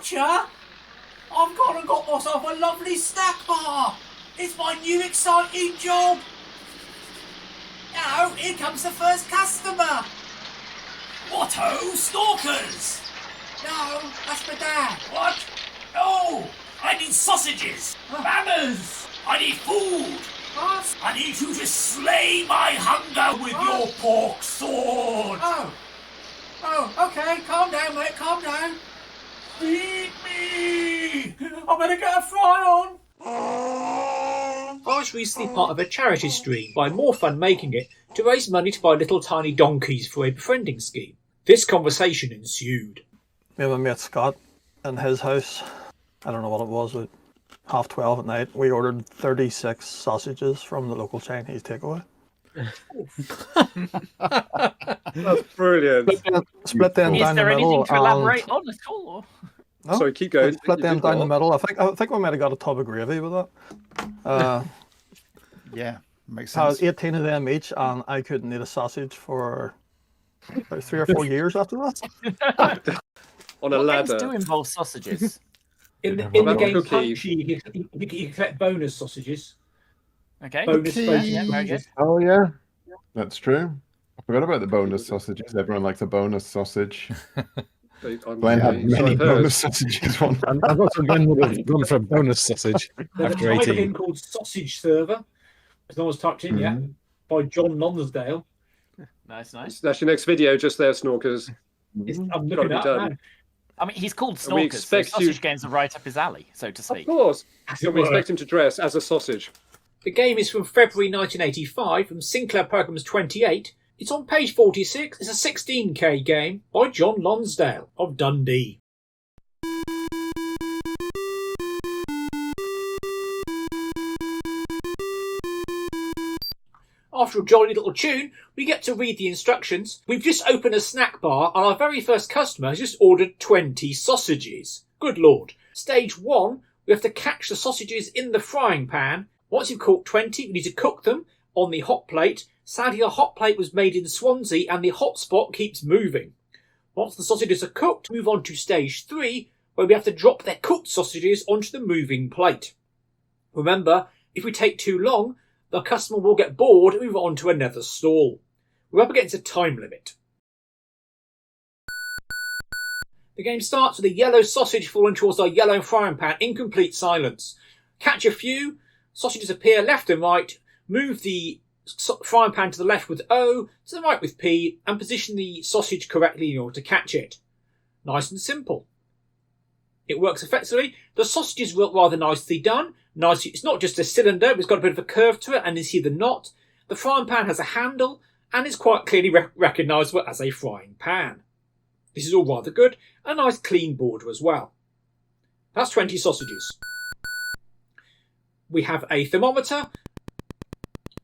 Gotcha! I've gone and got myself a lovely snack bar. It's my new exciting job. Now, here comes the first customer. WhatHoSnorkers? No, that's my dad. What? No! I need sausages! Banners! I need food! What? I need you to slay my hunger with your pork sword! Oh, okay, calm down, mate, calm down. Feed me! I'm gonna get a fry on. I was recently part of a charity stream by More Fun Making It to raise money to buy little tiny donkeys for a befriending scheme. This conversation ensued. Me and my mate Scott in his house, I don't know what it was, at 12:30 at night, we ordered 36 sausages from the local Chinese takeaway. That's brilliant. Split them down the middle. Is there anything to elaborate on at all? Or? No, sorry, keep going. Split them down the middle. I think we might have got a tub of gravy with that. Yeah, makes I sense. was 18 of them each, and I couldn't eat a sausage for about 3 or 4 years after that. On a What ladder. games do involve sausages? In the What game about cookie? Punchy, you can collect bonus sausages. Okay. Bonus Cookie. Yeah, very good. Oh yeah, that's true. I forgot about the bonus sausages. Everyone likes a bonus sausage. Glenn had many bonus sausages one time. I've also gone for a bonus sausage There's after a type of 18. game called Sausage Server, as no one's typed in yet, by John Lonsdale. Nice. That's your next video, just there, Snorkers. I'm Gotta looking be at done. that now. I mean, he's called And we Snorkers, so expect sausage you- games are right up his alley, so to Of speak. course. As So it we were. expect him to dress as a sausage. The game is from February 1985 from Sinclair Programs 28. It's on page 46. It's a 16k game by John Lonsdale of Dundee. After a jolly little tune, we get to read the instructions. We've just opened a snack bar and our very first customer has just ordered 20 sausages. Good lord. Stage 1, we have to catch the sausages in the frying pan. Once you've caught 20, we need to cook them on the hot plate. Sadly, the hot plate was made in Swansea and the hot spot keeps moving. Once the sausages are cooked, move on to stage 3, where we have to drop their cooked sausages onto the moving plate. Remember, if we take too long, the customer will get bored and move on to another stall. We're up against a time limit. The game starts with a yellow sausage falling towards our yellow frying pan in complete silence. Catch a few, sausages appear left and right, move the frying pan to the left with O, to the right with P, and position the sausage correctly in order to catch it. Nice and simple. It works effectively. The sausages look rather nicely done. Nice. It's not just a cylinder, but it's got a bit of a curve to it, and you see the knot. The frying pan has a handle, and is quite clearly recognisable as a frying pan. This is all rather good. A nice clean border as well. That's 20 sausages. We have a thermometer,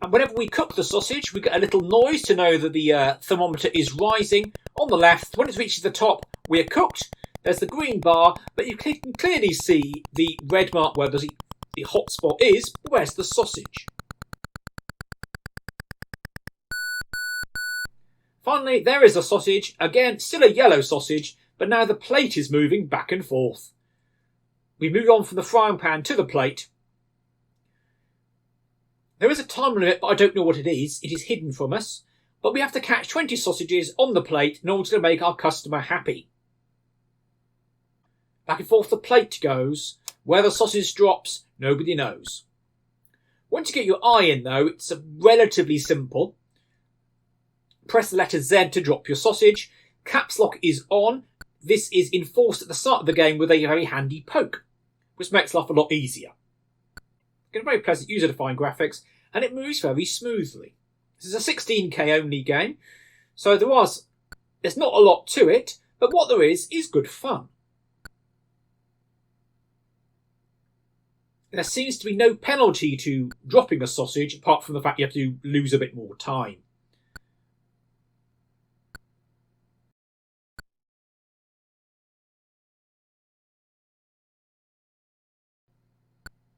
and whenever we cook the sausage, we get a little noise to know that the thermometer is rising. On the left, when it reaches the top, we are cooked. There's the green bar, but you can clearly see the red mark where the hot spot is. Where's the sausage? Finally, there is a sausage. Again, still a yellow sausage, but now the plate is moving back and forth. We move on from the frying pan to the plate. There is a time limit, but I don't know what it is. It is hidden from us. But we have to catch 20 sausages on the plate in order to make our customer happy. Back and forth the plate goes. Where the sausage drops, nobody knows. Once you get your eye in, though, it's relatively simple. Press the letter Z to drop your sausage. Caps lock is on. This is enforced at the start of the game with a very handy poke, which makes life a lot easier. Got very pleasant user-defined graphics, and it moves very smoothly. This is a 16k only game, so there's not a lot to it, but what there is good fun. There seems to be no penalty to dropping a sausage, apart from the fact you have to lose a bit more time.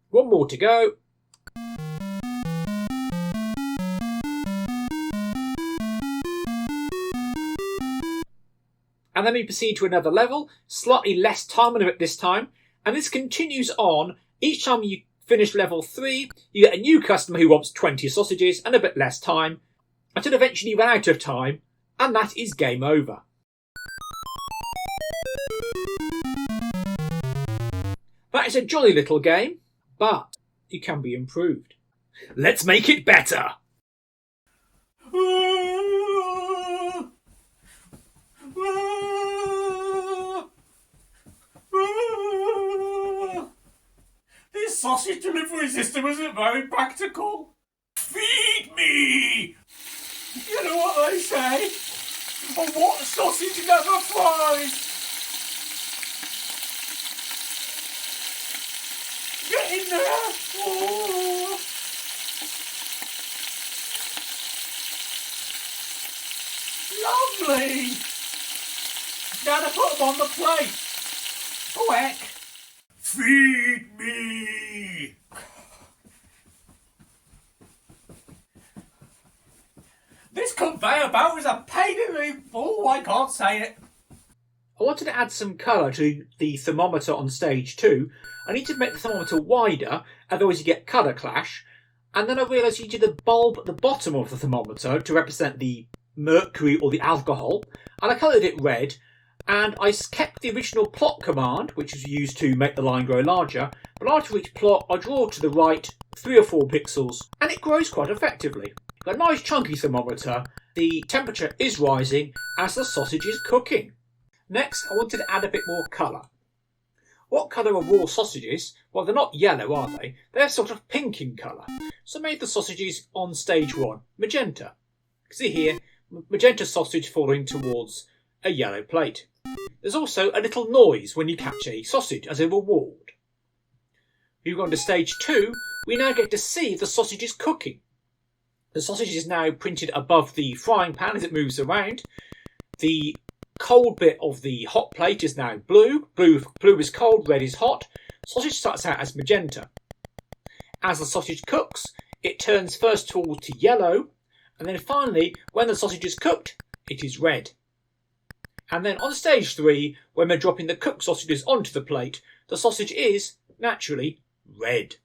One more to go. And then we proceed to another level, slightly less time on it this time, and this continues on. Each time you finish level 3, you get a new customer who wants 20 sausages and a bit less time, until eventually you run out of time, and that is game over. That is a jolly little game, but it can be improved. Let's make it better! This sausage delivery system isn't very practical. Feed me! You know what they say? A what sausage never fries. Get in there! Oh. Lovely! Now to put them on the plate. Quick! Feed me! This conveyor belt is a pain in the... Oh, I can't say it. I wanted to add some colour to the thermometer on stage 2. I need to make the thermometer wider, otherwise you get colour clash. And then I realised you need the bulb at the bottom of the thermometer to represent the mercury or the alcohol. And I coloured it red. And I kept the original plot command, which was used to make the line grow larger. But after each plot, I draw to the right 3 or 4 pixels. And it grows quite effectively. A nice chunky thermometer. The temperature is rising as the sausage is cooking. Next, I wanted to add a bit more colour. What colour are raw sausages? Well, they're not yellow, are they? They're sort of pink in colour. So I made the sausages on stage 1 magenta. See here, magenta sausage falling towards a yellow plate. There's also a little noise when you catch a sausage as a reward. Moving on to stage 2, we now get to see the sausage is cooking. The sausage is now printed above the frying pan as it moves around. The cold bit of the hot plate is now blue. Blue is cold, red is hot. Sausage starts out as magenta. As the sausage cooks, it turns first towards to yellow, and then finally, when the sausage is cooked, it is red. And then on stage 3, when we're dropping the cooked sausages onto the plate, the sausage is, naturally, red.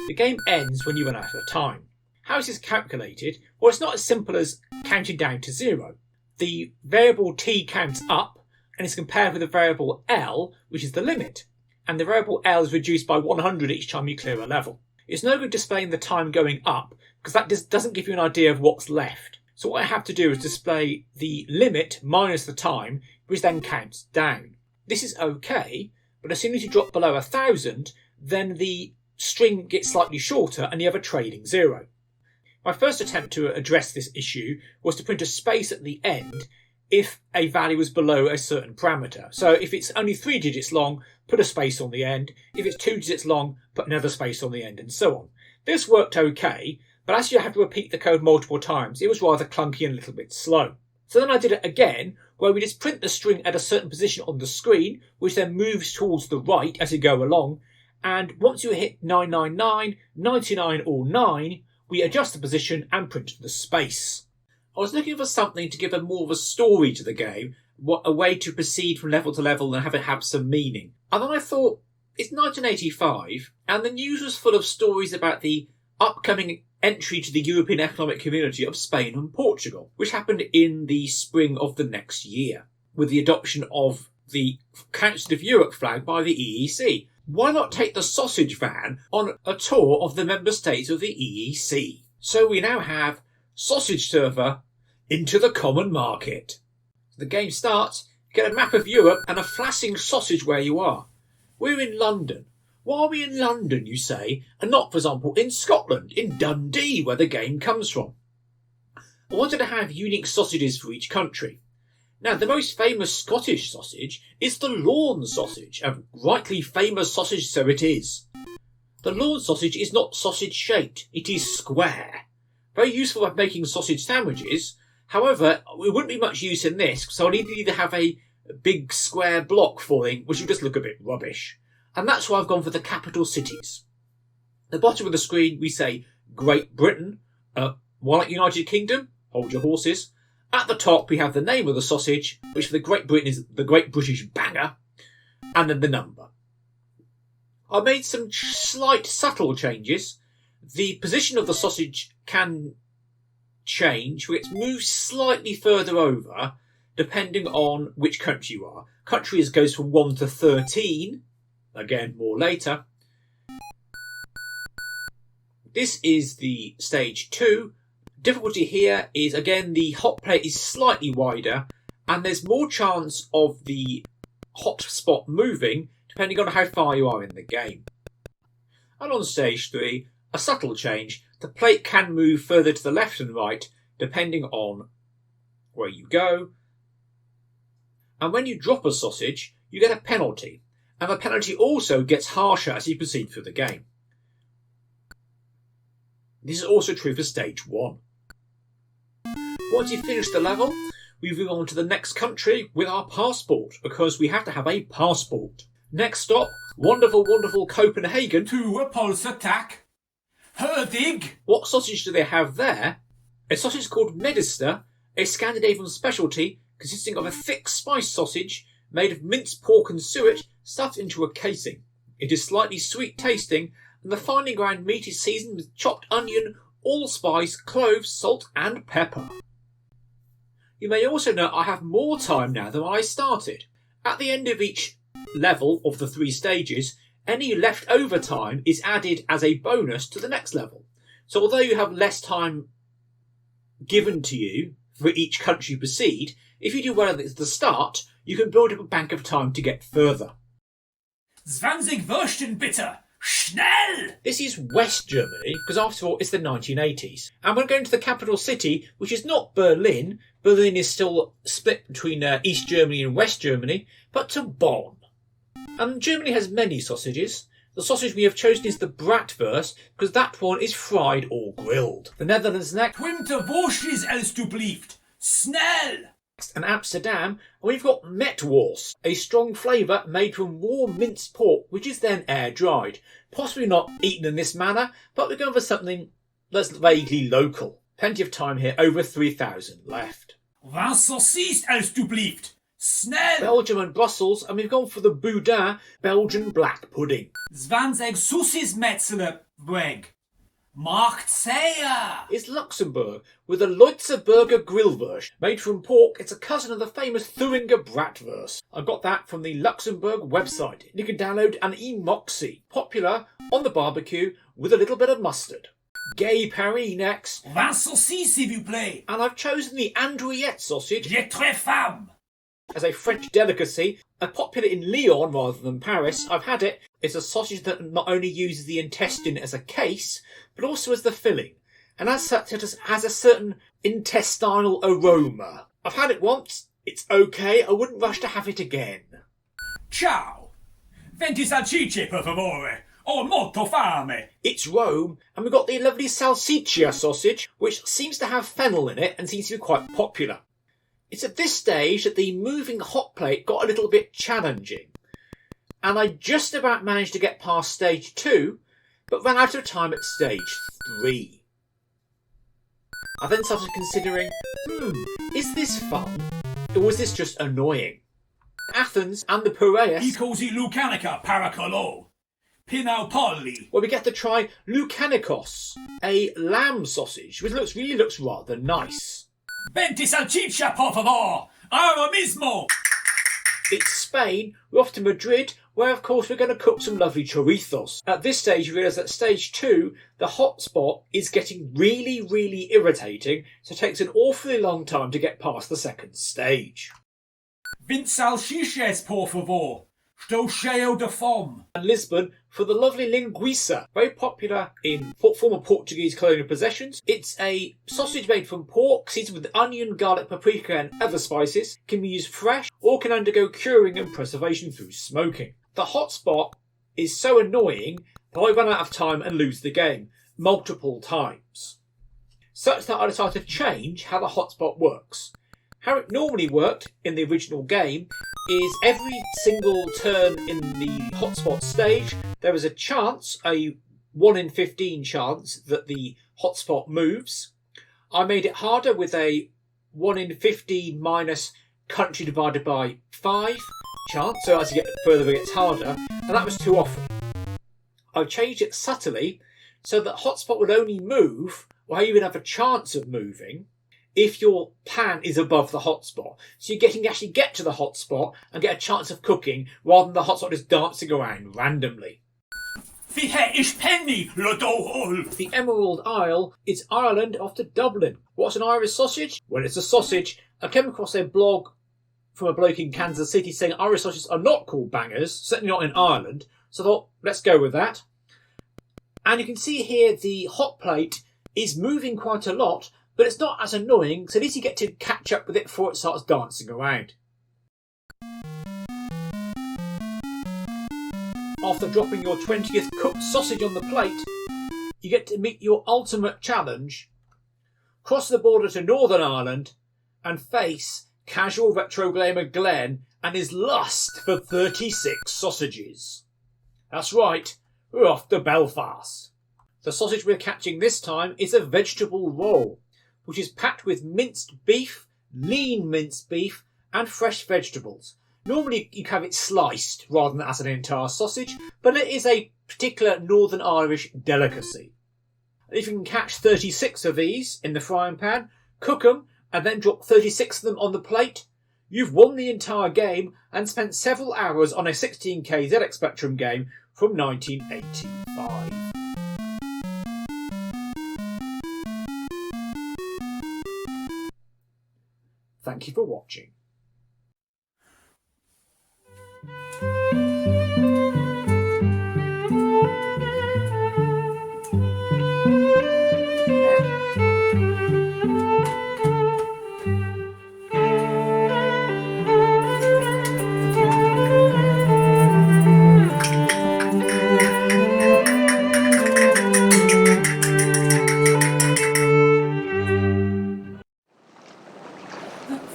The game ends when you run out of time. How is this calculated? Well, it's not as simple as counting down to 0. The variable t counts up and is compared with the variable L, which is the limit. And the variable L is reduced by 100 each time you clear a level. It's no good displaying the time going up because that doesn't give you an idea of what's left. So what I have to do is display the limit minus the time, which then counts down. This is okay, but as soon as you drop below 1,000, then the string gets slightly shorter and you have a trailing 0. My first attempt to address this issue was to print a space at the end if a value was below a certain parameter. So if it's only 3 digits long, put a space on the end. If it's 2 digits long, put another space on the end, and so on. This worked okay, but as you have to repeat the code multiple times, it was rather clunky and a little bit slow. So then I did it again, where we just print the string at a certain position on the screen, which then moves towards the right as you go along. And once you hit 999, 99 or 9, we adjust the position and print the space. I was looking for something to give a more of a story to the game, a way to proceed from level to level and have it have some meaning. And then I thought, it's 1985, and the news was full of stories about the upcoming entry to the European Economic Community of Spain and Portugal, which happened in the spring of the next year, with the adoption of the Council of Europe flag by the EEC. Why not take the sausage van on a tour of the member states of the EEC? So we now have sausage server into the common market. The game starts, you get a map of Europe and a flashing sausage where you are. We're in London. Why are we in London, you say, and not, for example, in Scotland, in Dundee, where the game comes from? I wanted to have unique sausages for each country. Now, the most famous Scottish sausage is the Lawn sausage, a rightly famous sausage, so it is. The Lawn sausage is not sausage-shaped, it is square. Very useful for making sausage sandwiches. However, it wouldn't be much use in this, so I need to either have a big square block falling, which would just look a bit rubbish. And that's why I've gone for the capital cities. At the bottom of the screen, we say Great Britain, United Kingdom, hold your horses, At the top, we have the name of the sausage, which for the Great Britain is the Great British Banger, and then the number. I made some slight subtle changes. The position of the sausage can change, where it's moved slightly further over, depending on which country you are. Countries goes from 1 to 13, again, more later. This is the stage 2. Difficulty here is, again, the hot plate is slightly wider, and there's more chance of the hot spot moving, depending on how far you are in the game. And on stage 3, a subtle change. The plate can move further to the left and right, depending on where you go. And when you drop a sausage, you get a penalty. And the penalty also gets harsher as you proceed through the game. This is also true for stage 1. Once you finish the level, we move on to the next country with our passport, because we have to have a passport. Next stop, wonderful, wonderful Copenhagen. To a pulse attack. Herdig. What sausage do they have there? A sausage called Medister, a Scandinavian specialty consisting of a thick spice sausage made of minced pork and suet stuffed into a casing. It is slightly sweet tasting, and the finely ground meat is seasoned with chopped onion, allspice, cloves, salt and pepper. You may also note I have more time now than when I started. At the end of each level of the 3 stages, any leftover time is added as a bonus to the next level. So although you have less time given to you for each country you proceed, if you do well at the start, you can build up a bank of time to get further. 20 Würstchen bitte! Schnell! This is West Germany, because after all, it's the 1980s. And we're going to the capital city, which is not Berlin. Berlin is still split between East Germany and West Germany, but to Bonn. And Germany has many sausages. The sausage we have chosen is the Bratwurst, because that one is fried or grilled. The Netherlands next. 20 Würstchen alsjeblieft! Snel! And Amsterdam, and we've got Metwurst, a strong flavour made from raw minced pork, which is then air-dried. Possibly not eaten in this manner, but we're going for something that's vaguely local. Plenty of time here, over 3,000 left. 20 Saucisse alsjeblieft! Snel! Belgium and Brussels, and we've gone for the Boudin, Belgian black pudding. 20 Saucisse Metzele weg. Macht sehr! Is Luxembourg with a Leutzeburger Grillwurst. Made from pork, it's a cousin of the famous Thuringia Bratwurst. I got that from the Luxembourg website. You can download an Emoxi. Popular on the barbecue with a little bit of mustard. Gay Paris next. 20 saucisses, s'il vous plaît! And I've chosen the Andouillette sausage. J'ai très faim! As a French delicacy, popular in Lyon rather than Paris. I've had it. It's a sausage that not only uses the intestine as a case, but also as the filling. And as such, it has a certain intestinal aroma. I've had it once. It's okay. I wouldn't rush to have it again. Ciao! 20 salsicce, per favore! Ho molto fame! It's Rome, and we've got the lovely salsiccia sausage, which seems to have fennel in it and seems to be quite popular. It's at this stage that the moving hot plate got a little bit challenging. And I just about managed to get past stage 2, but ran out of time at stage 3. I then started considering, is this fun? Or was this just annoying? Athens and the Piraeus. He calls it Lucanica Paracolo. Pinalpolli. Where we get to try Lucanicos, a lamb sausage, which really looks rather nice. 20 salsiccia, por favor! Ahora mismo! It's Spain. We're off to Madrid, where of course we're going to cook some lovely chorizos. At this stage you realise that stage 2, the hot spot is getting really, really irritating, so it takes an awfully long time to get past the second stage. 20 salsiches, por favor! Estou cheio de fome! And Lisbon for the lovely linguiça, very popular in former Portuguese colonial possessions. It's a sausage made from pork, seasoned with onion, garlic, paprika and other spices. Can be used fresh or can undergo curing and preservation through smoking. The hot spot is so annoying that I run out of time and lose the game multiple times. Such that I decided to change how the hotspot works. How it normally worked in the original game is every single turn in the hotspot stage, there is a chance, a 1 in 15 chance, that the hotspot moves. I made it harder with a 1 in 15 minus country divided by 5 chance, so as you get further it gets harder, and that was too often. I've changed it subtly so that hotspot would only move, or even have a chance of moving, if your pan is above the hotspot. So you can actually get to the hotspot and get a chance of cooking rather than the hotspot just dancing around randomly. Fi het is penny, Lodol. The Emerald Isle is Ireland after Dublin. What's an Irish sausage? Well, it's a sausage. I came across a blog from a bloke in Kansas City saying Irish sausages are not called bangers, certainly not in Ireland. So I thought, let's go with that. And you can see here the hot plate is moving quite a lot, but it's not as annoying, so at least you get to catch up with it before it starts dancing around. After dropping your 20th cooked sausage on the plate, you get to meet your ultimate challenge. Cross the border to Northern Ireland and face casual retro gamer Glenn and his lust for 36 sausages. That's right, we're off to Belfast. The sausage we're catching this time is a vegetable roll, which is packed with minced beef, lean minced beef, and fresh vegetables. Normally you have it sliced rather than as an entire sausage, but it is a particular Northern Irish delicacy. If you can catch 36 of these in the frying pan, cook them, and then drop 36 of them on the plate, you've won the entire game and spent several hours on a 16K ZX Spectrum game from 1985. Thank you for watching.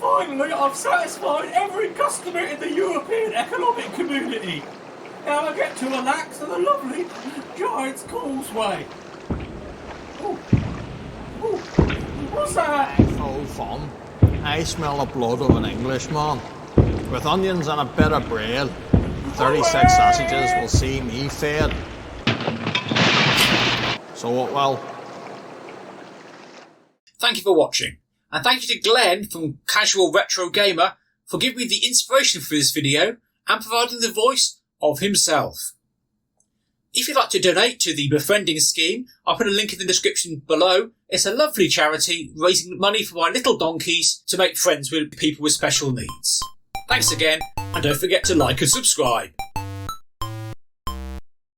Finally, I've satisfied every customer in the European Economic Community. Now I get to relax on the lovely Giant's Causeway. Ooh. Ooh. What's that? Oh, fun. I smell the blood of an Englishman. With onions and a bit of bread, 36 sausages will see me fed. So it will. Thank you for watching. And thank you to Glenn from Casual Retro Gamer for giving me the inspiration for this video and providing the voice of himself. If you'd like to donate to the Befriending Scheme, I'll put a link in the description below. It's a lovely charity raising money for my little donkeys to make friends with people with special needs. Thanks again, and don't forget to like and subscribe.